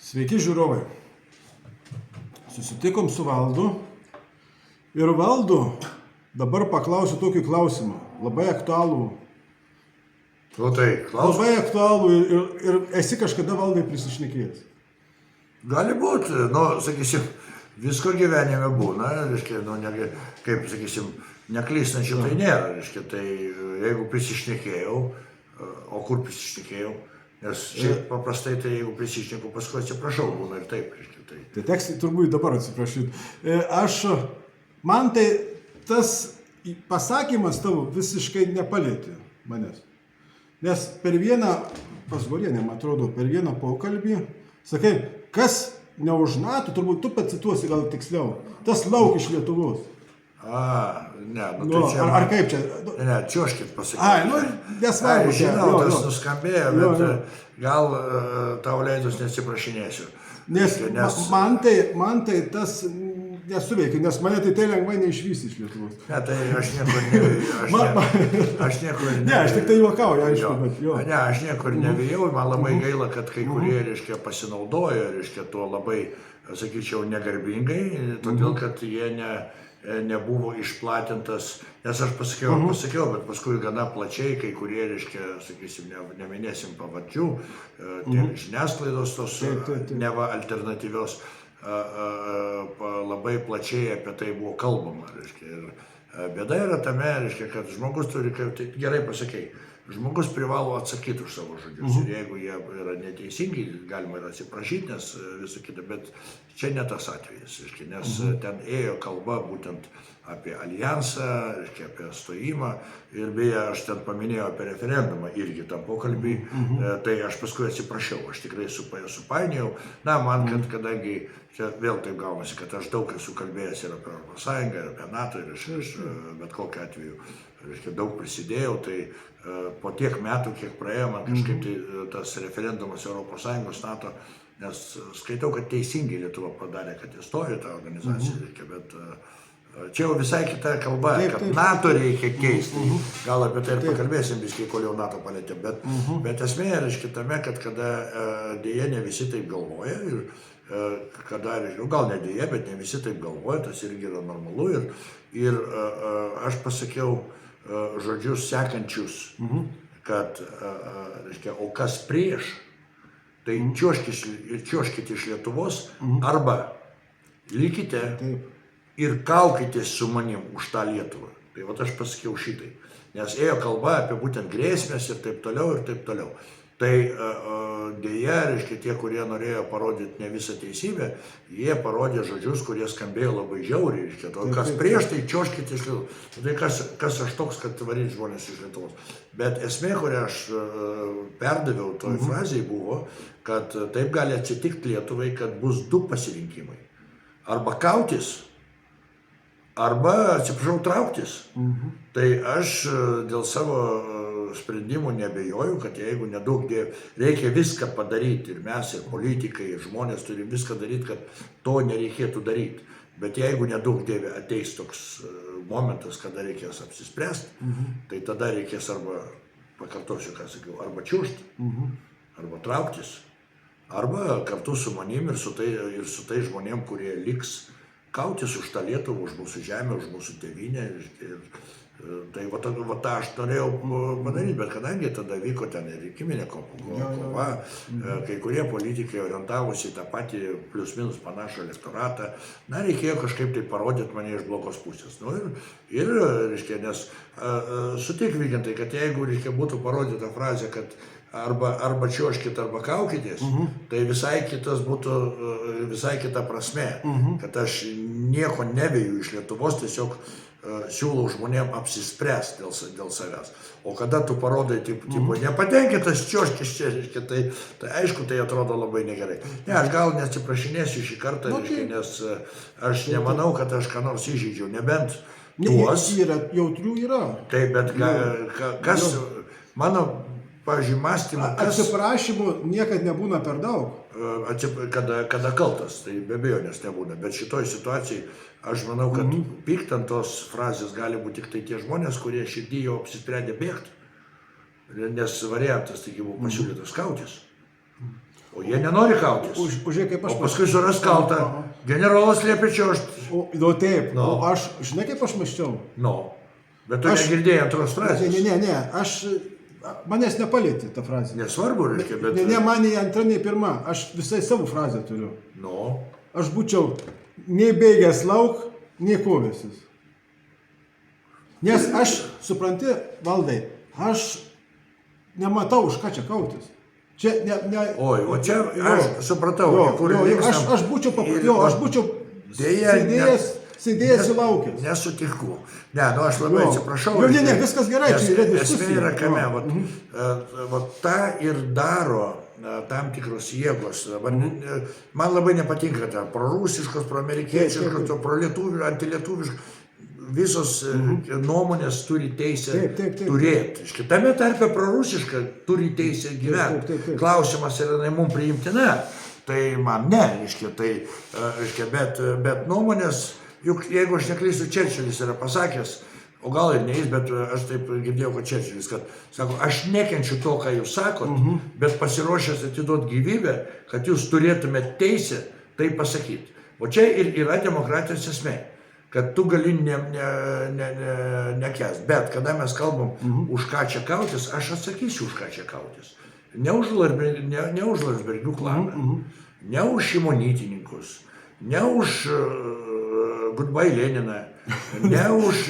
Sveiki žiūrovai. Susitikom su Valdu ir Valdu dabar paklausiu tokį klausimą, labai aktualų. Nu tai, klausim. Labai aktualų ir esi kažkada Valdai prisišnekėjęs. Gali būti, nu, sakysim, visko gyvenime būna, reiškia, nu, kaip, sakysim, neklystančių tai nėra, reiškia, tai jeigu prisišnekėjau, o kur prisišnekėjau, nes šiaip paprastai tai jeigu prisišneku, paskui atsiprašau, būna ir taip, reiškia, tai. Tai teks turbūt dabar atsiprašyti. Man tai tas pasakymas tavo visiškai nepalėtė manęs. Nes per vieną, pas Gorienę, man atrodo, per vieną pokalbį, sakai, kas ne už NATO, turbūt tu pacituosi gal tiksliau, tas lauk iš Lietuvos. Ne, nu tai čia... Ar kaip čia? Ne, čiuoškit pasakyti. Nesvarbu. Žinau, tas nuskambėjo, bet gal tau leidus neatsiprašinėsiu. Nes man tai tas nesuveikia, nes mane tai lengvai neišvysi iš Lietuvos. Ne, tai aš niekur nevėjau. Aš niekur nevėjau. Ne, aš tik tai juokauju, aišku, bet jo. Ne, aš niekur nevėjau, man labai gaila, kad kai kurie, reiškia, pasinaudojo, reiškia, tuo labai, sakyčiau, negarbingai, todėl, kad jie nebuvo išplatintas, nes aš pasakiau, bet paskui gana plačiai, kai kurie, reiškia, sakysim, neminėsim pavardžių, žiniasklaidos tos neva alternatyvios, labai plačiai apie tai buvo kalbama, reiškia, ir bėda yra tame, reiškia, kad žmogus turi, kaip tai gerai pasakei, žmogus privalo atsakyti už savo žodžius ir jeigu jie yra neteisingi, galima ir atsiprašyti, nes visų kita, bet čia ne tas atvejis, reiškia, nes ten ėjo kalba būtent apie alijansą, reiškia, apie stojimą ir beje, aš ten paminėjau apie referendumą irgi tam pokalbį, tai aš paskui atsiprašiau, aš tikrai supainiojau, na, man, kadangi čia vėl taip gaunasi, kad aš daug esu kalbėjęs ir apie Europos Sąjungą, ir apie NATO, ir aš bet kokiu atveju, reiškia, daug prisidėjau, tai po tiek metų, kiek praėjo, man kažkaip tai tas referendumas Europos Sąjungos NATO, nes skaitau, kad teisingai Lietuva padarė, kad įstojo tą organizaciją, reikia, bet čia jau visai kita kalba, kad NATO reikia keisti. Gal apie tai ir pakalbėsim, biškai, kol jau NATO palėtė, bet esmė reiškia tame, kad kada dėja ne visi taip galvoja ir kada, gal ne dėja, bet ne visi taip galvoja, tas irgi yra normalu ir aš pasakiau žodžius sekančius, kad, reiškia, o kas prieš, tai čiuoškite iš Lietuvos arba likite ir kaukitės su manim už tą Lietuvą. Tai vat aš pasakiau šitai, nes ėjo kalba apie būtent grėsmės ir taip toliau ir taip toliau. Tai dėja, reiškia, tie, kurie norėjo parodyti ne visą teisybę, jie parodė žodžius, kurie skambėjo labai žiauriai, reiškia, to, kas prieš, tai čiuoškite iš Lietuvos. Tai kas aš toks, kad varyti žmonės iš Lietuvos. Bet esmė, kurią aš perdaviau toj frazėje buvo, kad taip gali atsitikti Lietuvai, kad bus du pasirinkimai. Arba kautis, arba, atsiprašau, trauktis. Tai aš dėl savo sprendimų nebejoju, kad jeigu nedaug reikia viską padaryti ir mes, ir politikai, ir žmonės turi viską daryti, kad to nereikėtų daryti. Bet jeigu nedaug dievė ateis toks momentas, kada reikės apsispręsti, tai tada reikės arba, pakartosiu, ką sakiau, arba čiuošti, arba trauktis, arba kartu su manim ir su tai žmonėm, kurie liks kautis už tą Lietuvą, už mūsų žemę, už mūsų tėvynę. Tai va tą aš norėjau padaryti, bet kadangi tada vyko ten rinkiminė kova, kai kurie politikai orientavosi į tą patį plius minus panašų elektoratą, na, reikėjo kažkaip tai parodyti mane iš blogos pusės. Nu, ir reiškia, nes sutik, Vygintai, kad jeigu, reiškia, būtų parodyta frazė, kad arba čiuoškit, arba kaukitės, tai visai kitas būtų, visai kita prasme, kad aš nieko neveju iš Lietuvos, tiesiog siūlau žmonėm apsispręsti dėl savęs. O kada tu parodai, tipo, nepatenkintas čiuoškis čia, reiškia, tai aišku, tai atrodo labai negerai. Ne, aš gal neatsiprašinėsiu šį kartą, reiškia, nes aš nemanau, kad aš ką nors įžeidžiau, nebent tuos. Jautrių yra. Taip, bet kas, mano, pavyzdžiui, mąstymą, atsiprašymų niekad nebūna per daug. Kada kaltas, tai be abejonės nebūna, bet šitoj situacijai aš manau, kad pykt ant tos frazės gali būti tik tai tie žmonės, kurie širdį jau apsisprendė bėgti, nes variantas, taigi, buvo pasiūlytas kautis. O jie nenori kautis. Žiūrėk, kaip aš... O paskui suras kaltą. Generolas liepė čiuožti. Nu taip, No. o aš, žinai, kaip aš mąsčiau? Nu. Bet tu negirdėjai antros frazės. Ne, aš... Manęs nepalėtė ta frazė. Nesvarbu, reiškia, bet... Ne, man nei antra, nei pirma. Aš visai savo frazę turiu. Nu. Aš būčiau nei bėgęs lauk, nei kovęsis. Nes aš, supranti, Valdai, aš nematau, už ką čia kautis. Čia ne... Oi, o čia aš supratau, kur linkstam. Aš būčiau sėdėjęs į laukęs. Nesutinku. Ne, nu aš labai atsiprašau. Ne, viskas gerai, čia yra diskusija. Esmė yra kame, vat tą ir daro tam tikros jėgos. Man labai nepatinka ta prorusiškos, proamerikiečiškos, prolietuviškos, antilietuviškos. Visos nuomonės turi teisę turėti. Tame tarpe prorusiška turi teisę gyventi. Klausimas yra mums priimtina. Tai man ne, bet nuomonės, juk jeigu aš neklystu, Čerčilis yra pasakęs, o gal ir ne jis, bet aš taip girdėjau, kad Čerčilis, kad sako, aš nekenčiu to, ką jūs sakot, bet pasiruošęs atiduoti gyvybę, kad jūs turėtumėte teisę tai pasakyti. O čia ir yra demokratijos esmė, kad tu gali nekęst. Bet kada mes kalbam, už ką čia kautis, aš atsakysiu, už ką čia kautis. Ne už Landsbergių klaną, ne už šimonytininkus, ne už Goodbye Leniną, ne už,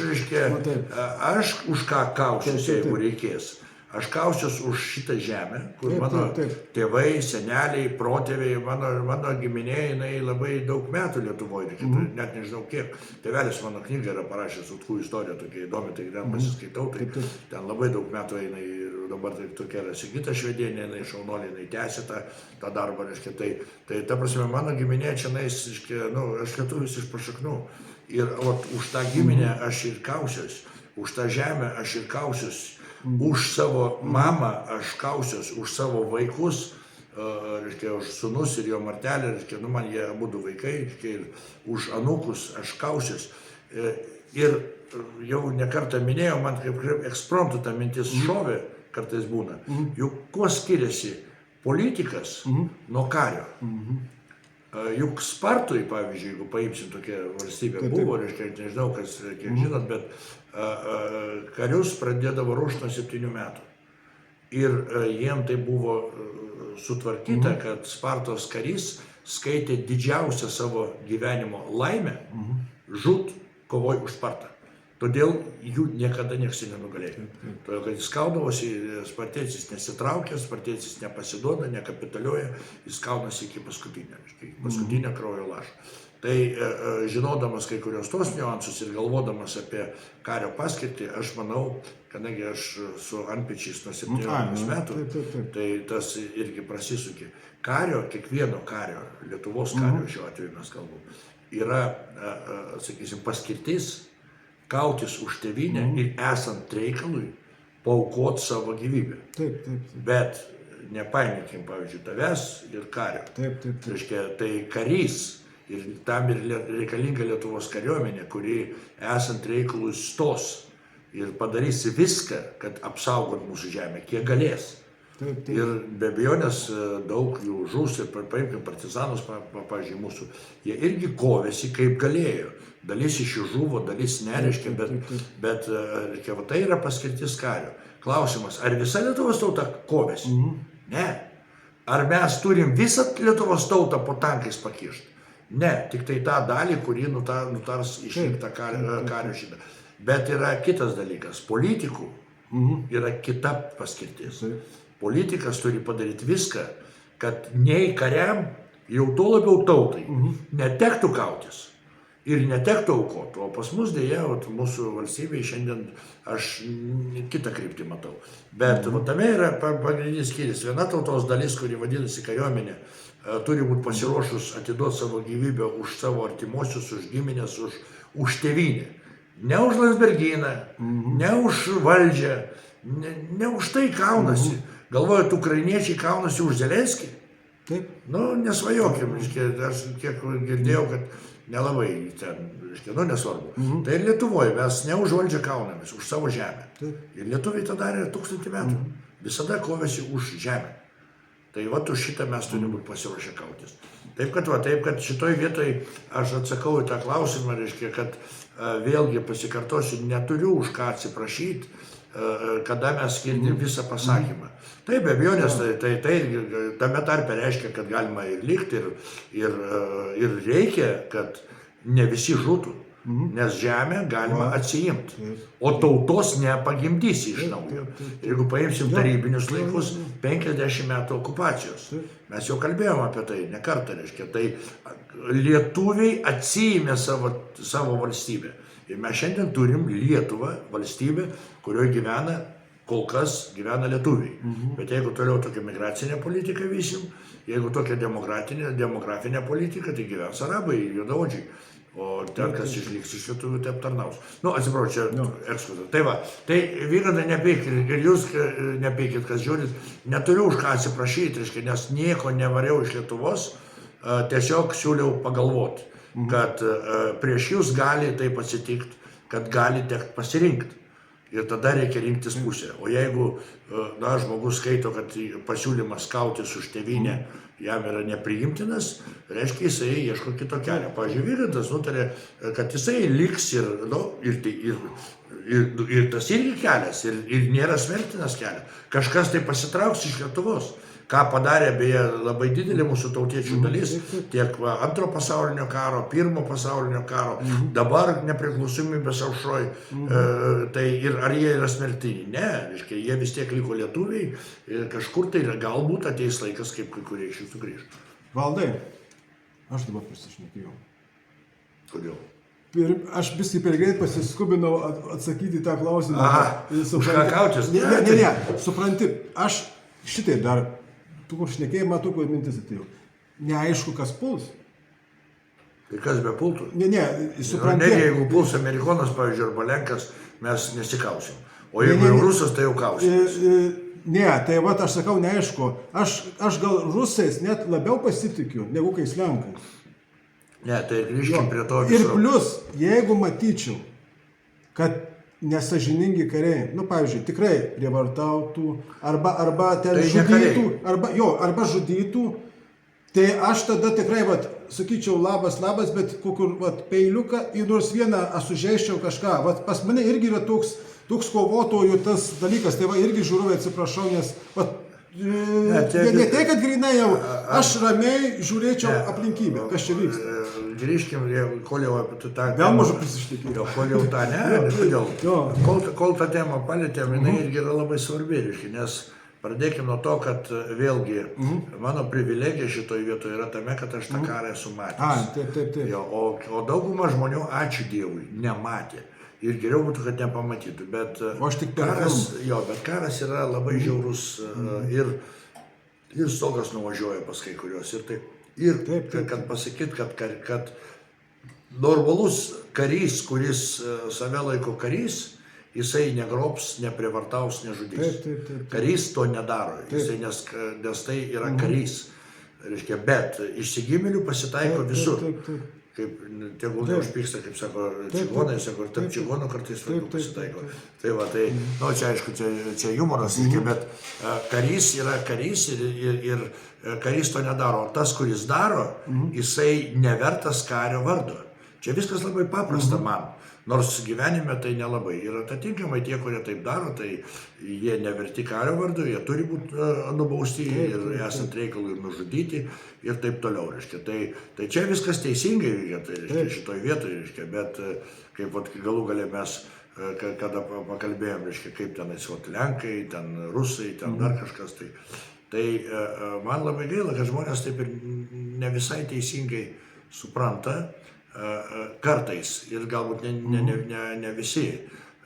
aš už ką kausiuosi, jeigu reikės. Aš kausiuosi už šitą žemę, kur mano tėvai, seneliai, protėviai, mano giminė, jinai labai daug metų Lietuvoje, net nežinau kiek. Tėvelis mano knygą yra parašęs, Utkų istorija, tokia įdomi, tai ten pasiskaitau, tai ten labai daug metų eina ir dabar tai tokia yra Sigita Švedienė, jinai šaunolė, jinai tęsia tą darbą, tai ta prasme, mano giminė čia, aš lietuvis iš pašaknų ir už tą giminę aš ir kausiuosi, už tą žemę aš ir kausiuosi. Už savo mamą aš kausiuosi, už savo vaikus, už sūnus ir jo martelę, man jie abudu vaikai, ir už anūkus aš kausiuosi. Ir jau nekartą minėjau, man kaip ekspromtu ta mintis šovė, kartais būna, juk kuo skiriasi politikas nuo kario. Juk Spartui, pavyzdžiui, jeigu paimsim tokią valstybę, buvo, nežinau, kiek žinot, bet karius pradėdavo ruošti nuo 7 metų. Ir jiem tai buvo sutvarkyta, kad Spartos karys skaitė didžiausią savo gyvenimo laimę žūt kovoj už Spartą. Todėl jų niekada nieks nenugalėjo. Todėl, kad jis kaudavosi, spartietis nesitraukia, spartietis nepasiduoda, nekapituliuoja, jis kaunasi iki paskutinio kraujo lašo. Tai žinodamas kai kurios tos niuansus ir galvodamas apie kario paskirtį, aš manau, kadangi aš su antpečiais nuo 17 metų, tai tas irgi prasisukė. Kario, kiekvieno kario, Lietuvos kario šiuo atveju mes kalbam, yra, sakysim, paskirtis kautis už tėvynę ir esant reikalui paaukoti savo gyvybę. Bet nepainiokim, pavyzdžiui, tavęs ir kario. Tai karys ir tam ir reikalinga Lietuvos kariuomenė, kuri esant reikalui stos ir padarys viską, kad apsaugot mūsų žemę, kiek galės. Ir be abejonės daug jų žus ir paimkim partizanus, pavyzdžiui, mūsų, jie irgi kovėsi kaip galėjo. Dalis iš jų žuvo, dalis nereiškia, bet tai yra paskirtis kario. Klausimas, ar visa Lietuvos tauta kovėsi? Ne. Ar mes turim visą Lietuvos tautą po tankais pakišti? Ne, tik tai tą dalį, kurį nutars išrinktą kario šitą. Bet yra kitas dalykas, politikų yra kita paskirtis. Politikas turi padaryti viską, kad nei kariam, jau to labiau tautai, netektų kautis ir netektų aukoti. O pas mus dėja, mūsų valstybėje šiandien aš kitą kryptį matau. Bet tame yra pagrindinis skyris. Viena tautos dalis, kuri vadinasi kariuomenė, turi būti pasiruošus atiduoti savo gyvybę už savo artimuosius, už giminės, už tėvynę. Ne už Landsbergyną, ne už valdžią, ne už tai kaunasi. Galvojat, ukrainiečiai kaunasi už Zelenskį? Taip. Nesvajokim, aš kiek girdėjau, kad nelabai ten, nesvarbu. Tai ir Lietuvoje mes ne už valdžią kaunamės, už savo žemę. Ir lietuviai tą darė 1000 metų. Visada kovėsi už žemę. Tai va, už šitą mes turime būti pasiruošę kautis. Taip kad šitoj vietoj aš atsakau į tą klausimą, reiškia, kad vėlgi pasikartosiu, neturiu už ką atsiprašyti, kada mes girdim visą pasakymą. Taip, be abejonės, tai tame tarpe reiškia, kad galima ir likti ir reikia, kad ne visi žūtų. Nes žemę galima atsiimti, o tautos nepagimdysi iš naujo. Jeigu paimsim tarybinius laikus, 50 metų okupacijos. Mes jau kalbėjome apie tai, ne kartą reiškia. Tai lietuviai atsiėmė savo valstybę. Ir mes šiandien turim Lietuvą, valstybę, kurioje kol kas gyvena lietuviai. Bet jeigu toliau tokią migracinę politiką vysim, jeigu tokią demografinę politiką, tai gyvens arabai ir juodaodžiai. O ten, kas išliks iš lietuvių, tai aptarnaus. Atsiprašau, čia ekskursas. Tai va, tai Vygaudai nepykit, ir jūs nepykit, kas žiūrit, neturiu už ką atsiprašyti, nes nieko nevariau iš Lietuvos, tiesiog siūliau pagalvoti, kad prieš jūs gali taip atsitikti, kad gali tekti pasirinkti. Ir tada reikia rinktis pusę. O jeigu žmogus skaito, kad pasiūlymas kautis už tėvynę jam yra nepriimtinas, reiškia, jisai ieško kito kelio. Pavyzdžiui, Vygandas nutarė, kad jisai liks ir tas irgi kelias, ir nėra smertinas kelias. Kažkas tai pasitrauks iš Lietuvos. Ką padarė, beje, labai didelė mūsų tautiečių dalis, tiek Antro pasaulinio karo, Pirmo pasaulinio karo, dabar nepriklausomybės aušroj, tai ir ar jie yra smertini? Ne, reiškia, jie vis tiek liko lietuviai ir kažkur tai galbūt ateis laikas, kaip kai kurie iš jų sugrįžtų. Valdai, aš dabar prisišnekėjau. Kodėl? Ir aš visai per greit pasiskubinau atsakyti tą klausimą. Už ką kautis? Ne, supranti, aš šitaip dar, tu kur šnekėjai, matau, kur mintis atėjo. Neaišku, kas puls. Tai kas be pultų? Ne, supranti. Ne, jeigu puls Amerikonas, pavyzdžiui, arba Lenkas, mes nesikausim. O jeigu jau Rusas, tai jau kausim. Ne, tai va, aš sakau, neaišku. Aš gal rusais net labiau pasitikiu, negu kai Lenkais. Ne, tai grįžkim prie to viso. Ir plus, jeigu matyčiau, kad nesažiningi kariai, pavyzdžiui, tikrai prievartautų, arba ten žudytų, arba žudytų, tai aš tada tikrai, sakyčiau, labas, bet kokiu peiliuką į nors vieną aš sužeisčiau kažką. Pas mane irgi yra toks kovotojų tas dalykas, tai irgi žiūrovai atsiprašau, nes ne tai, kad grinai jau, aš ramiai žiūrėčiau aplinkybę, kas čia vyksta. Grįžkim, kol jau apie tą... Vėl mažu prisišnekėjau. Kol jau tą, kol tą temą palėtėm, jinai irgi yra labai svarbi, nes pradėkim nuo to, kad vėlgi mano privilegija šitoj vietoje yra tame, kad aš tą karą esu matęs. Taip. O dauguma žmonių, ačiū Dievui, nematė. Ir geriau būtų, kad nepamatytų, bet karas yra labai žiaurus ir stogas nuvažiuoja pas kai kurios. Ir kad pasakyt, kad normalus karys, kuris save laiko karys, jisai negrobs, neprivartaus, nežudys. Karys to nedaro, nes tai yra karys. Bet išsigimėlių pasitaiko visur. Kaip tegul neužpyksta, kaip sako čigonai, sako, ir tarp čigonų kartais pasitaiko. Tai va, čia aišku, čia humoras, bet karys yra karys ir karys to nedaro. O tas, kuris daro, jisai nevertas kario vardo. Čia viskas labai paprasta man. Nors gyvenime tai nelabai. Ir atitinkamai tie, kurie taip daro, tai jie neverti kario vardu, jie turi būti nubausti ir esant reikalui ir nužudyti ir taip toliau. Tai čia viskas teisingai šitoj vietoje, bet kaip galų gale mes, kada pakalbėjom, kaip tenais Lenkai, ten Rusai, ten dar kažkas, tai man labai gaila, kad žmonės taip ir ne visai teisingai supranta, kartais ir galbūt ne visi.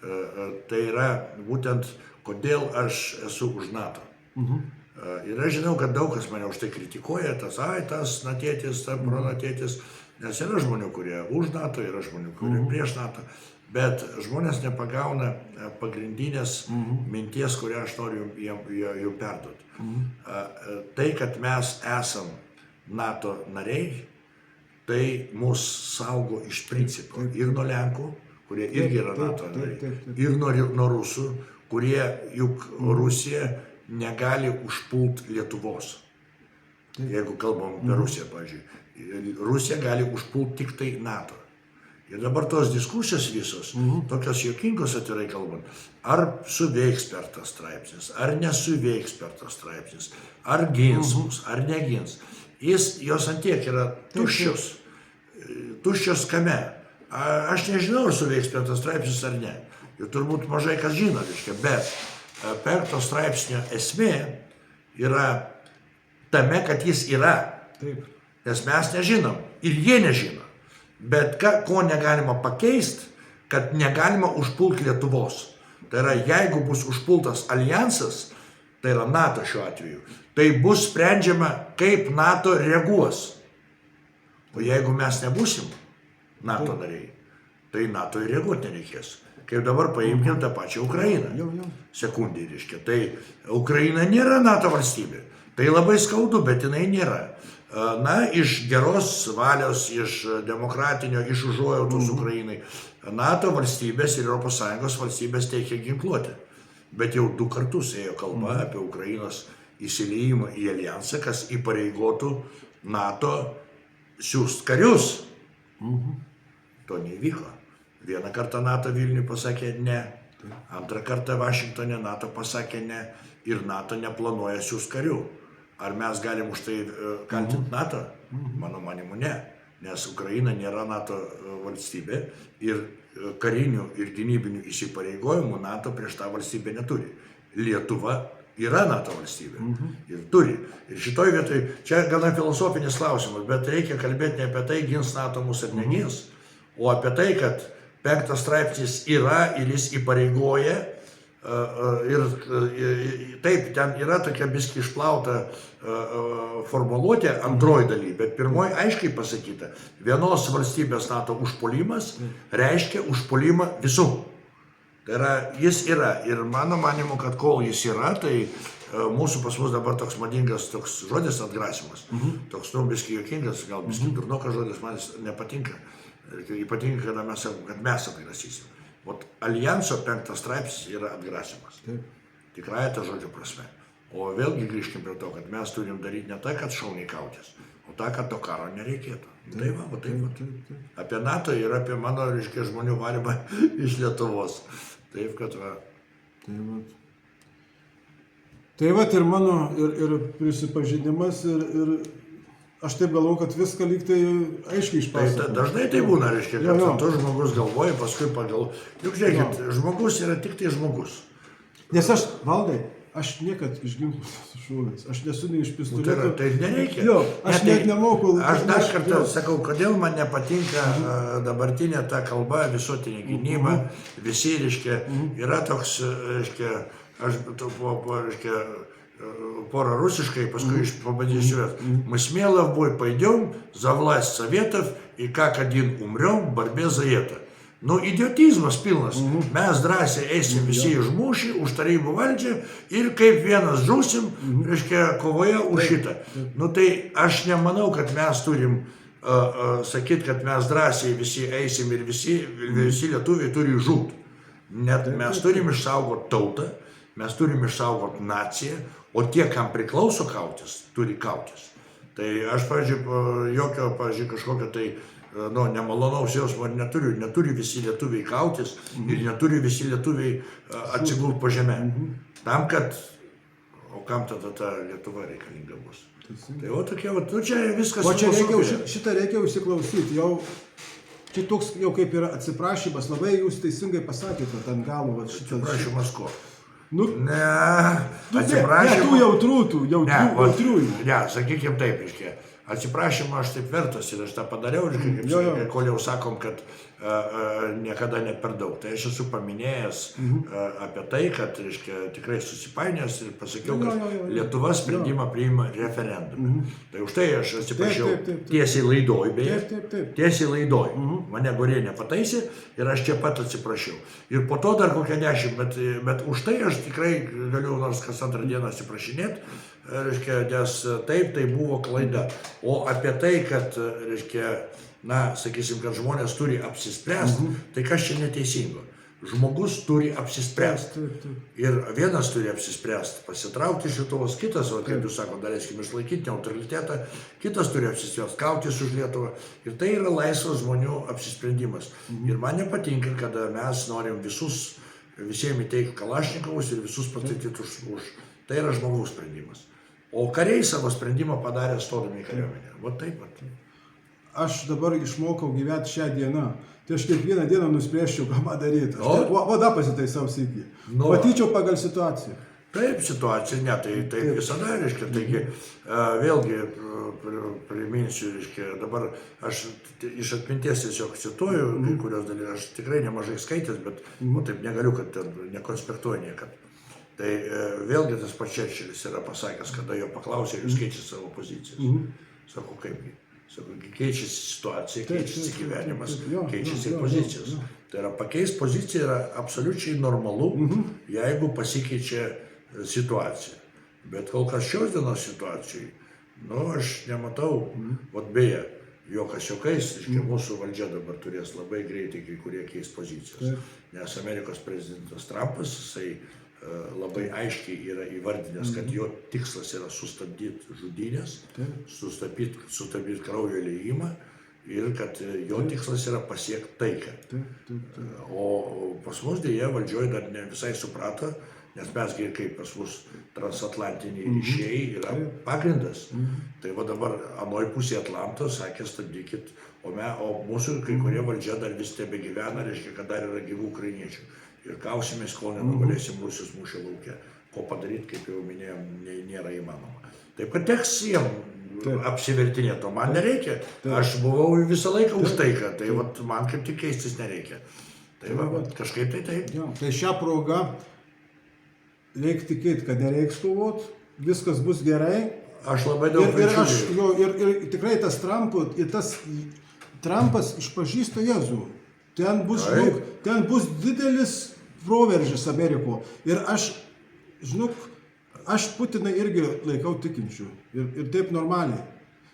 Tai yra būtent, kodėl aš esu už NATO. Ir aš žinau, kad daug kas mane už tai kritikuoja, tas natėtis, pronatėtis, nes yra žmonių, kurie už NATO, yra žmonių, kurie prieš NATO, bet žmonės nepagauna pagrindinės minties, kurią aš noriu jų perduoti. Tai, kad mes esam NATO nariai, tai mus saugo iš principo ir nuo Lenkų, kurie irgi yra NATO nariai, ir nuo Rusų, kurie juk Rusija negali užpult Lietuvos. Jeigu kalbam apie Rusiją, pavyzdžiui, Rusija gali užpulti tik tai NATO. Ir dabar tos diskusijos visos, tokios juokingos atvirai kalbant, ar suveiks per tas straipsnis, ar nesuveiks per tas straipsnis, ar gins mus, ar negins. Jos antiek yra tuščios kame. Aš nežinau, ar suveiks per tas straipsnis ar ne. Ir turbūt mažai kas žino, bet penkto straipsnio esmė yra tame, kad jis yra. Taip. Nes mes nežinom ir jie nežino. Bet ko negalima pakeisti, kad negalima užpulti Lietuvos. Tai yra, jeigu bus užpultas alijansas, tai yra NATO šiuo atveju, tai bus sprendžiama, kaip NATO reaguos. O jeigu mes nebūsim NATO nariai, tai NATO ir reaguoti nereikės. Kaip dabar paimkim tą pačią Ukrainą. Sekundį, reiškia. Tai Ukraina nėra NATO valstybė. Tai labai skaudu, bet jinai nėra. Na, iš geros valios, iš demokratinio, iš užuojautos Ukrainai, NATO valstybės ir ES valstybės teikia ginkluotę. Bet jau 2 kartus ėjo kalba apie Ukrainos įsiliejimą į alijansą, kas įpareigotų NATO siųsti karius. To neįvyko. Vieną kartą NATO Vilniui pasakė ne, antrą kartą Vašingtone NATO pasakė ne ir NATO neplanuoja siųsti karių. Ar mes galim už tai kaltinti NATO? Mano manimu ne, nes Ukraina nėra NATO valstybė ir karinių ir gynybinių įsipareigojimų NATO prieš tą valstybę neturi. Lietuva yra NATO valstybė ir turi. Ir šitoj vietoj, čia gana filosofinis klausimas, bet reikia kalbėti ne apie tai, gins NATO mus ar negins, o apie tai, kad 5 straipsnis yra ir jis įpareigoja. Ir taip, ten yra tokia biški išplauta formuluotė antroji daly, bet pirmoji aiškiai pasakyta, vienos valstybės NATO užpuolimas reiškia užpuolimą visų. Tai yra, jis yra ir mano manimu, kad kol jis yra, tai mūsų pas mus dabar toks madingas toks žodis atgrasimas, toks biški juokingas, gal biški durnokas žodis, man jis nepatinka, ypatingai, kad mes atgrasysim. Ot alijanso 5 straipsnis yra atgrasimas. Tikrąja to žodžio prasme. O vėlgi grįžkim prie to, kad mes turim daryti ne tai, kad šauniai kautis, o tą, kad to karo nereikėtų. Tai va, taip. Apie NATO ir apie mano, reiškia, žmonių varymą iš Lietuvos. Taip, kad va. Tai va ir mano ir prisipažinimas ir aš taip galvoju, kad viską lyg tai aiškiai išpasakojau. Dažnai tai būna, reiškia, kad tu žmogus galvoja, paskui pagalvoja. Juk žiūrėkit, žmogus yra tik tai žmogus. Nes Valdai, aš niekad iš ginklų šūvęs, aš nesu nei iš pistoleto. Tai nereikia. Aš net nemoku. Aš dar kartą sakau, kodėl man nepatinka dabartinė ta kalba, visuotinė gynyba, visi, reiškia, yra toks, reiškia, пора русская, поскольку победили. Мы смело в бой пойдем за власть советов, и как один умрем в борьбе за это. Nu, idiotizmas pilnas. Mes drąsiai eisim visi iš mūšį, už tarybų valdžią ir kaip vienas žūsim, reiškia, kovoje už šitą. Nu, tai aš nemanau, kad mes turim sakyti, kad mes drąsiai visi eisim ir visi lietuviai turi žūti. Net mes turim išsaugoti tautą, mes turim išsaugoti naciją, o tie, kam priklauso kautis, turi kautis. Tai aš, pavyzdžiui, jokio, kažkokio tai nemalonaus jausmo neturiu. Neturi visi lietuviai kautis ir neturi visi lietuviai atsigult po žemę. Tam, kad, o kam tada ta Lietuva reikalinga bus. Tai o tokie, čia viskas. O čia šitą reikia įsiklausyti. Čia toks jau kaip yra atsiprašymas, labai jūs teisingai pasakėte ant galo. Atsiprašymas ko? Ne, atsiprašymas. Tų jautriųjų. Ne, sakykim taip, reiškia. Atsiprašymą aš taip vertas ir aš tą padariau, ir kol jau sakom, kad niekada ne per daug. Tai aš esu paminėjęs apie tai, kad, reiškia, tikrai susipainėjęs ir pasakiau, kad Lietuva sprendimą priima referendumą. Tai už tai aš atsiprašiau tiesiai laidoj, beje, tiesiai laidoj. Mane Gorienė pataisė ir aš čia pat atsiprašiau. Ir po to dar kokią 10, bet už tai aš tikrai galiu nors kas antrą dieną atsiprašinėti. Reiškia, nes taip, tai buvo klaida. O apie tai, kad, reiškia, sakysim, kad žmonės turi apsispręsti, tai kas čia neteisingo? žmogus turi apsispręsti. Taip. Ir vienas turi apsispręsti, pasitraukti iš Lietuvos, kitas, o kaip jūs sakote, daleiskim išlaikyti neutralitetą, kitas turi apsispręsti, kautis už Lietuvą. Ir tai yra laisvas žmonių apsisprendimas. Ir man nepatinka, kada mes norim visiems įteikti Kalašnikovus ir visus pastatyti už. Tai yra žmogaus sprendimas. O kariai savo sprendimą padarė stodami į kariuomenę. Va taip pat. Aš dabar išmokau gyventi šią dieną. Tai aš kiekvieną dieną nuspręsčiau, ką man daryti. Vada pasitaisau sėkį. Matyčiau pagal situaciją. Taip, situacija, ne, tai taip visada, reiškia. Taigi, vėlgi priminsiu, reiškia, dabar aš iš atminties tiesiog cituoju, kai kurios dalykus, aš tikrai nemažai skaitęs, bet taip negaliu, kad nekonspektuoju niekad. Tai vėlgi tas pats Čerčilis yra pasakęs, kada jo paklausė, jūs keičiate savo pozicijas. Sako, kaipgi? Sako, keičiasi situacija, keičiasi gyvenimas, keičiasi ir pozicijos. Tai yra pakeist poziciją yra absoliučiai normalu, jeigu pasikeičia situacija. Bet kol kas šios dienos situacijai, aš nematau, beje, jokas jokais, mūsų valdžia dabar turės labai greitai kai kurie keis pozicijas. Nes Amerikos prezidentas Trumpas, jisai labai aiškiai yra įvardinęs, kad jo tikslas yra sustabdyti žudynės, sustabdyti kraujo liejimą ir kad jo tikslas yra pasiekti taiką. O pas mus dėja valdžioje dar ne visai suprato, nes mesgi kaip pas mus transatlantiniai ryšiai yra pagrindas. Tai va dabar anoj pusė Atlanto sakė stabdykit, o mūsų kai kurie valdžia dar vis tebegyvena, reiškia, kad dar yra gyvų ukrainiečių. Ir kausimės, kol nenugalėsim Rusijos mūšio lauke. Ko padaryti, kaip jau minėjom, nėra įmanoma. Taip kad teks jiems apsivertinėti, o man nereikia. Aš buvau visą laiką už taiką, tai man kaip tik keistis nereikia. Tai kažkaip tai taip. Tai šią progą reikia tikėti, kad nereiks kovoti, viskas bus gerai. Aš labai daug kviečiu. Ir tikrai tas Trumpas išpažįsta Jėzų. Ten bus didelis proveržis Ameriko. Ir aš Putiną irgi laikau tikinčiu. Ir taip normaliai.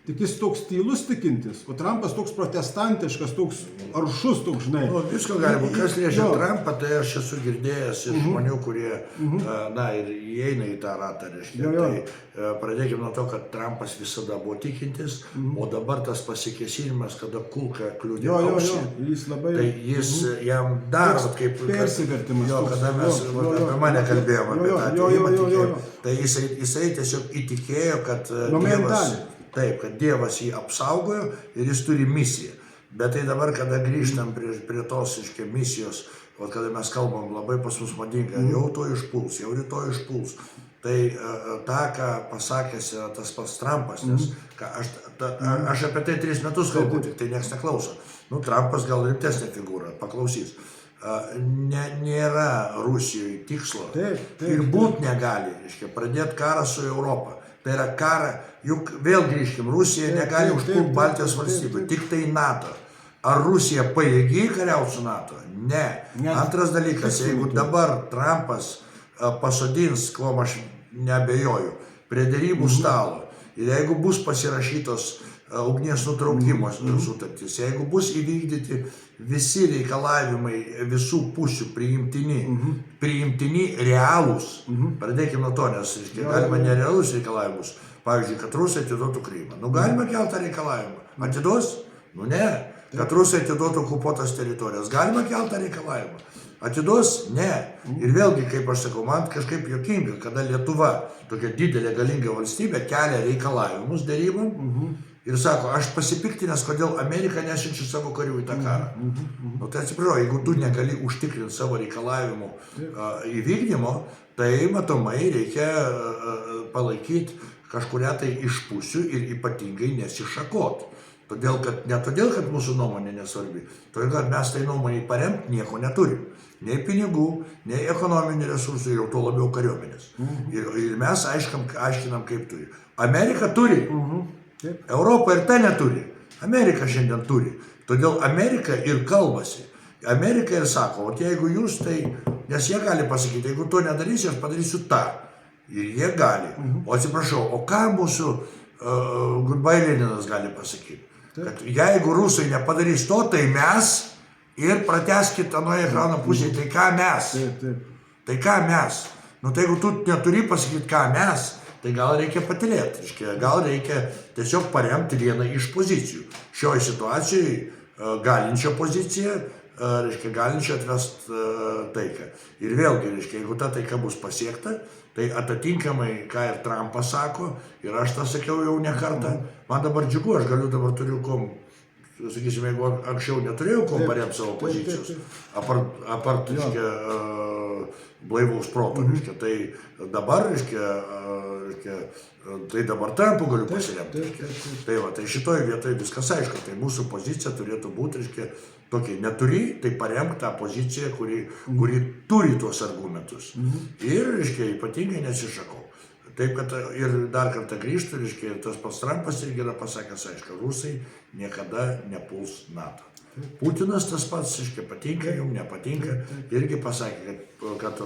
Tik jis toks tylus tikintis, o Trumpas toks protestantiškas, toks aršus, toks, žinai. Visko gali būti. Kas liečia Trumpą, tai aš esu girdėjęs iš žmonių, kurie, ir įeina į tą ratą, reiškia. Tai pradėkime nuo to, kad Trumpas visada buvo tikintis, o dabar tas pasikėsinimas, kada kulka kliudė ausį, tai jis jam dar, kaip persivertimas. Kada mes apie mane kalbėjome apie tą tikėjimą, tai jisai tiesiog įtikėjo, kad Dievas jį apsaugojo ir jis turi misiją. Bet tai dabar, kada grįžtam prie tos misijos, kada mes kalbam labai pas mus madinga, jau to išpuls, jau rytoj išpuls, tai tą, ką pasakęs yra tas pats Trumpas, nes aš apie tai 3 metus kalbu, tik tai niekas neklauso. Trumpas gal rimtesnė figūra, paklausys. Nėra Rusijoje tikslo ir būt negali, pradėti karą su Europą. Tai yra karą, juk vėl grįžkim, Rusija negali užpulti Baltijos valstybių, tik tai NATO. Ar Rusija pajėgi kariauti su NATO? Ne. Antras dalykas, jeigu dabar Trumpas pasodins, kuo aš neabejoju, prie derybų stalo, ir jeigu bus pasirašytos ugnies nutraukimo sutartys, jeigu bus įvykdyti visi reikalavimai visų pusių priimtini realūs, pradėkime nuo to, nes galima nerealus reikalavimus, pavyzdžiui, kad Rusai atiduotų Krymą. Galima keltą reikalavimą. Atiduos? Ne. Kad Rusai atiduotų okupuotas teritorijas. Galima keltą reikalavimą. Atiduos? Ne. Ir vėlgi, kaip aš sakau, man kažkaip juokinga, kada Lietuva, tokia didelė galinga valstybė, kelia reikalavimus derybom ir sako, aš pasipiktinęs, kodėl Amerika nesiunčia savo karių į tą karą. Tai atsiprašau, jeigu tu negali užtikrinti savo reikalavimų įvykdymo, tai matomai reikia palaikyti kažkurią tai iš pusių ir ypatingai nesišakot. Ne todėl, kad mūsų nuomonė nesvarbi, todėl, kad mes tai nuomonį paremti nieko neturim. Nei pinigų, nei ekonominių resursų, jau to labiau kariuomenės. Ir mes aiškinam, kaip turi. Amerika turi. Europa ir ta neturi. Amerika šiandien turi. Todėl Amerika ir kalbasi. Amerika ir sako, jeigu jūs tai, nes jie gali pasakyti, jeigu to nedarysi, aš padarysiu tą. Ir jie gali. O atsiprašau, o ką mūsų Goodbye Leninas gali pasakyti? Kad jeigu rusai nepadarys to, tai mes ir pratęskit anoje ekrano pusėje, tai ką mes? Tai ką mes? Nu tai jeigu tu neturi pasakyti, ką mes, tai gal reikia patylėti, gal reikia tiesiog paremti vieną iš pozicijų. Šioje situacijoje galinčią poziciją, galinčią atvesti taiką. Ir vėlgi, jeigu ta taika bus pasiekta, tai atitinkamai, ką ir Trumpas sako, ir aš tą sakiau jau ne kartą, man dabar džiugu, aš galiu dabar turiu kom, sakysime, jeigu anksčiau neturėjau kom paremti savo pozicijos, apart blaivaus proto, tai dabar, tai dabar Trumpu galiu pasiremti. Tai šitoje vietoje viskas aišku, tai mūsų pozicija turėtų būti, tokia, neturi, tai paremk tą poziciją, kuri turi tuos argumentus. Ir, ypatingai nesišakau. Taip, kad ir dar kartą grįžtų, ir tas pats Trumpas irgi yra pasakęs, aišku, rusai niekada nepuls NATO. Putinas tas pats, patinka, jums nepatinka, irgi pasakė, kad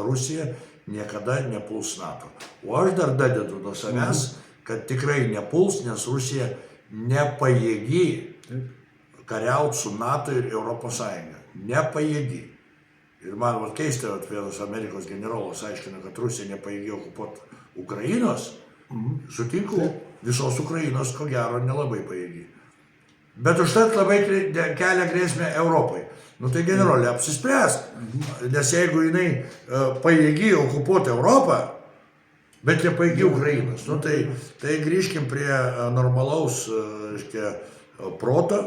Rusija niekada nepuls NATO. O aš dar dadedu nuo savęs, kad tikrai nepuls, nes Rusija nepajėgi kariauti su NATO ir Europos Sąjunga. Nepajėgi. Ir man keista, vienas Amerikos generolas aiškina, kad Rusija nepajėgi okupuoti Ukrainos. Sutinku, visos Ukrainos ko gero nelabai pajėgi. Bet užtat labai kelia grėsmę Europai. Nu tai generolė apsispręsk, nes jeigu jinai pajėgi okupuoti Europą, bet nepajėgi Ukrainos, nu tai grįžkim prie normalaus proto,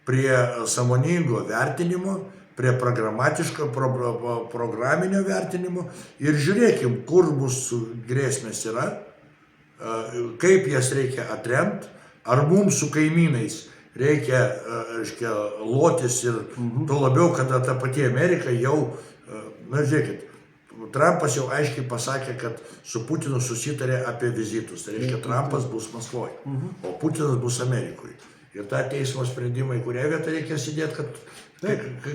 prie sąmoningo vertinimo, prie programinio vertinimo ir žiūrėkim, kur mūsų grėsmės yra, kaip jas reikia atremti, ar mums su kaimynais reikia lotis ir tuo labiau, kada ta pati Amerika jau, na žiūrėkit, Trumpas jau aiškiai pasakė, kad su Putinu susitarė apie vizitus, tai reiškia Trumpas bus Maskvoje, o Putinas bus Amerikoje. Ir tą teismo sprendimą, į kurią vietą reikia sėdėti, kad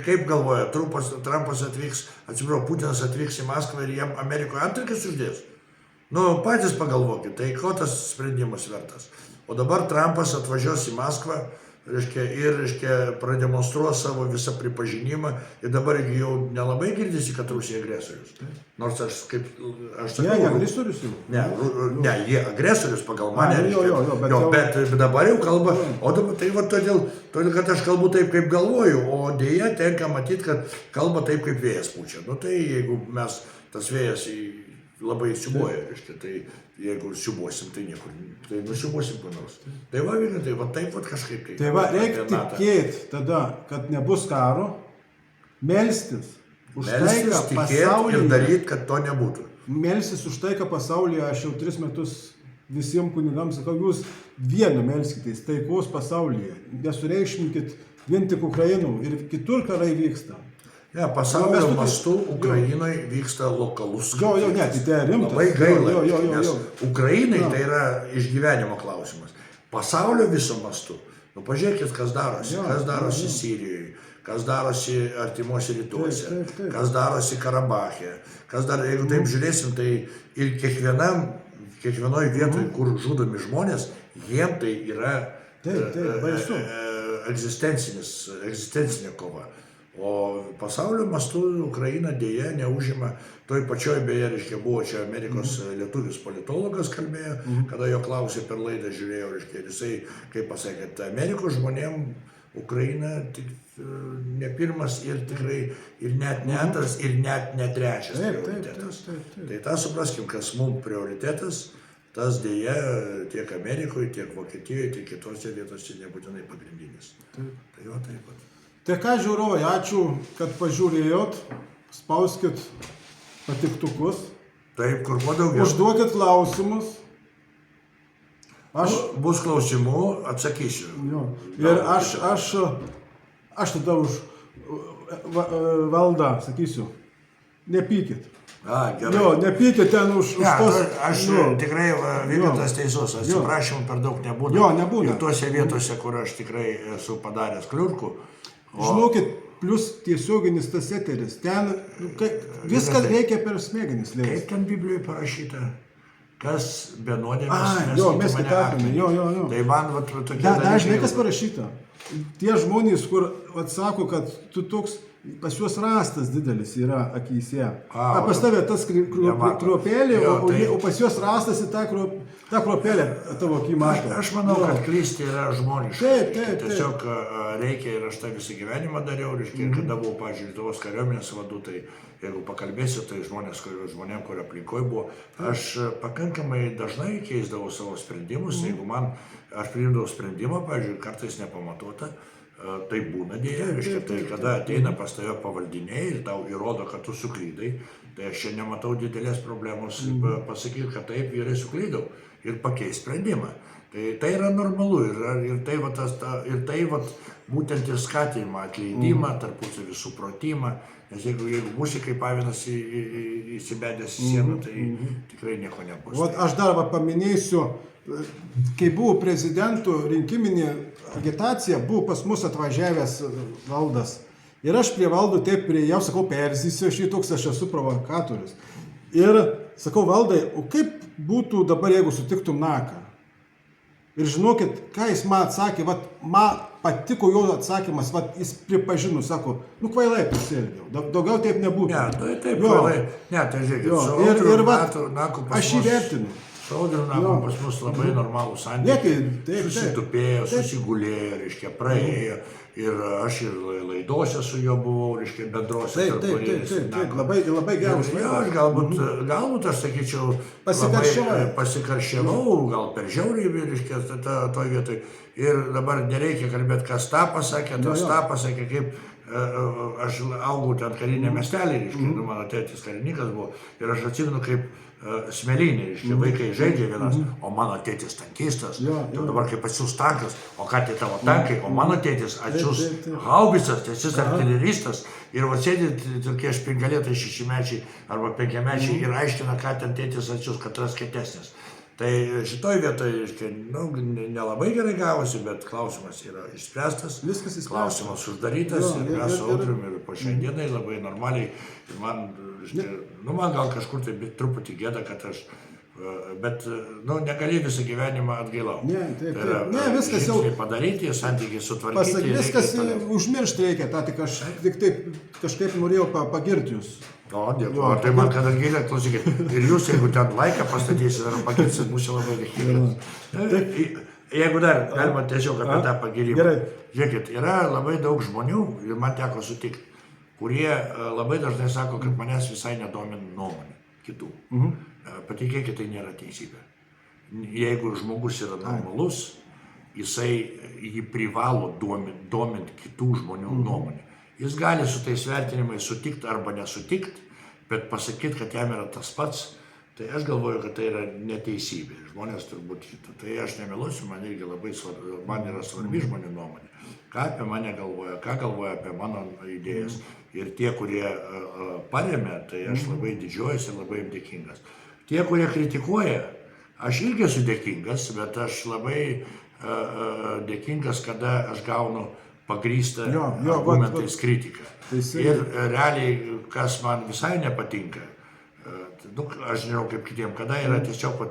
kaip galvoja, Trumpas atvyks, atsiprašau, Putinas atvyks į Maskvą ir jam Amerikoje antrakius uždės. Nu, patys pagalvokit, tai ko tas sprendimas vertas. O dabar Trumpas atvažiuos į Maskvą prademonstruos savo visą pripažinimą ir dabar jau nelabai girdisi, kad Rusija agresorius. Nors aš sakau... Ne, agresorius jau. Ne, jie agresorius pagal mane. Bet dabar jau kalba, o dabar tai va todėl, kad aš kalbu taip, kaip galvoju, o dėja tenka matyti, kad kalba taip, kaip vėjas pučia. Nu tai jeigu mes tas vėjas labai siubuoja, tai jeigu siubuosim, tai niekur, tai nusiubuosim kur nors. Tai va, tai va taip va kažkaip. Tai va, reikia tikėti tada, kad nebus karo, melstis už taiką pasaulyje. Ir daryti, kad to nebūtų. Melstis už taiką pasaulyje, aš jau 3 metus visiems kunigams sakau, jūs vienu melskitės taikos pasaulyje, nesureikšminkit vien tik Ukrainų ir kitur karai vyksta. Ne, pasaulio mastu Ukrainoje vyksta lokalus karas. Ne, tai rimtas. Labai gaila, nes Ukrainai tai yra išgyvenimo klausimas. Pasaulio viso mastu. Nu, pažiūrėkit, kas darosi Sirijoje, kas darosi artimuose rytuose, kas darosi Karabache, jeigu taip žiūrėsim, tai ir kiekvienoje vietoje, kur žudomi žmonės, jiem tai yra egzistencinė kova. O pasaulio mastu Ukraina dėja neužima, toj pačioj beje, buvo čia Amerikos lietuvis politologas kalbėjo, kada jo klausė per laidą, žiūrėjau, ir jisai, kaip pasakė, Amerikos žmonėm Ukraina tik ne pirmas ir tikrai, ir net ne antras, ir net ne trečias prioritetas. Tai tą supraskim, kas mums prioritetas, tas dėja tiek Amerikoje, tiek Vokietijoje, tiek kitose vietose nebūtinai pagrindinis. Tai jo taip pat. Tai ką žiūrovai, ačiū, kad pažiūrėjot, spauskit patiktukus. Taip, kur kuo daugiau. Užduokit klausimus. Bus klausimų, atsakysiu. Ir aš tada už valdą sakysiu, nepykit. Gerai. Nepykit ten už tos... Aš tikrai Vygantas teisus, atsiprašymų per daug nebūna. Nebūna. Ir tuose vietose, kur aš tikrai esu padaręs kliurkų. Žinokit, plus tiesioginis tas eteris. Ten viskas reikia per smegenis. Kaip ten Biblijoje parašyta, kas be nuodėmės Ai, jo, mes mane kitapėme, akmenį. jo. Tai man vat, tokie Dar žinai, kas jeigu- parašyta? Tie žmonės, kur atsako, kad tu toks, pas juos rastas didelis yra akyse. Pas tave tas Nemato. kruopelė, Jo, o pas juos rastas į tą kruopelę tavo akį mato. Aš manau, Jo. kad klysti yra žmoniška. Taip. Tiesiog reikia ir aš tą visą gyvenimą dariau, reiškia, kada buvau, pavyzdžiui, Lietuvos kariuomenės vadu, tai jeigu pakalbėsiu, tai žmonėm, kurie aplinkoje buvo, aš pakankamai dažnai keisdavau savo sprendimus, jeigu aš priimdavau sprendimą, pavyzdžiui, kartais nepamatuota, tai būna dėja, reiškia, tai kada ateina pas tave pavaldiniai ir tau įrodo, kad tu suklydai, tai aš čia nematau didelės problemos pasakyti, kad taip, vyrai suklydau ir pakeisti sprendimą. Tai yra normalu ir tai būtent ir skatinimą atleidimą, tarpusavį supratimą, nes jeigu būsi kaip avinas įsibedęs į sieną, tai tikrai nieko nebus. Vat aš dar paminėsiu, kai buvo prezidentų rinkiminė agitacija, buvo pas mus atvažiavęs Valdas. Ir aš prie Valdo taip priėjau, sakau, perzysiu, aš esu provokatorius. Ir sakau, Valdai, o kaip būtų dabar, jeigu sutiktum Naką? Ir žinokit, ką jis man atsakė, man patiko jo atsakymas, jis pripažino, sako, kvailai pasielgiau, daugiau taip nebūtų. Ne, taip kvailai, tai žiūrėkit, su Naku pas aš įvertinu. Su Audriu Naku pas mus labai normalų santykiai, susitupėjo, susigulėjo, reiškia, praėjo. Ir aš ir laidose su juo buvau, reiškia, bendrose Taip, labai geras. Aš galbūt aš sakyčiau, pasikarščiavau, gal per žiauriai, reiškia, toj vietoj. Ir dabar nereikia kalbėti, kas tą pasakė, tas tą pasakė, kaip aš augau ten karinė miestelė, reiškia, mano tėtis karininkas buvo. Ir aš atsimenu, kaip smėlynė, reiškia, vaikai žaidžia vienas, o mano tėtis tankistas, dabar kaip atsiūs tankas, o ką tai tavo tankai, o mano tėtis atsiūs haubicas, tėtis artileristas, ir va sėdi tokie špingalėtai 6-mečiai arba 5-mečiai ir aiškina, ką ten tėtis atsiūs, kad tas kietesnis. Tai šitoj vietoje, reiškia, nelabai gerai gavosi, bet klausimas yra išspręstas, klausimas uždarytas ir mes su Audriumi ir po šiandienai labai normaliai. Ir man gal kažkur tai truputį gėda, kad aš, bet negali visą gyvenimą atgailauti. Ne, viskas jau padaryti, santykiai sutvarkyti. Viskas užmiršti reikia, tik aš tik taip kažkaip norėjau pagirti jūs. O, dėkuoju. Tai man kad atgailę, klausykit. Ir jūs, jeigu ten laiką pastatysit ar pagirsit, būsiu labai dėkingas. Jeigu dar galima tiesiog apie tą pagirimą. Žiūrėkit, yra labai daug žmonių, ir man teko sutikti, kurie labai dažnai sako, kad manęs visai nedomina nuomonė kitų. Patikėkit, tai nėra teisybė. Jeigu žmogus yra normalus, jį privalo dominti kitų žmonių nuomonę. Jis gali su tais vertinimais sutikti arba nesutikti, bet pasakyti, kad jam yra tas pats, tai aš galvoju, kad tai yra neteisybė. Žmonės turbūt šitą. Tai aš nemeluosiu, man irgi labai svarbi, man yra svarbi žmonių nuomonė. Ką apie mane galvoja, ką galvoja apie mano idėjas. Ir tie, kurie paremia, tai aš labai didžiuojuosi ir labai dėkingas. Tie, kurie kritikuoja, aš irgi esu dėkingas, bet aš labai dėkingas, kada aš gaunu pagrįstą argumentais kritiką. Ir realiai, kas man visai nepatinka, aš žinau kaip kitiem, kada yra tiesiog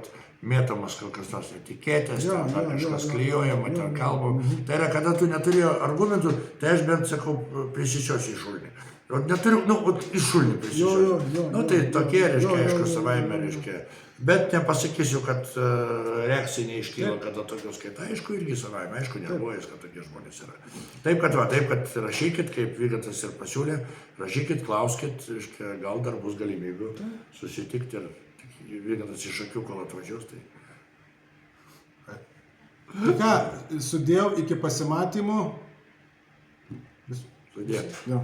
mėtomas kokios nors etiketės, kažkas klijuojama, ten kalbama. Tai yra, kada tu neturi argumentų, tai aš bent sakau, prisičiosiu į šulnį. Neturiu, iš šulnį prisičiosiu. Tai tokie, reiškia, aišku, savaime, reiškia. Bet nepasakysiu, kad reakcija neiškyla, kada tokios kaip, aišku, irgi savaime, aišku, nebuvojas, kad tokie žmonės yra. Taip, kad rašykit, kaip Vygantas ir pasiūlė, rašykit, klauskit, reiškia, gal dar bus galimybių susitikti ir Vygantas iš akių, kol atvažiuos. Tai ką, sudėjau iki pasimatymo. Sudėjau.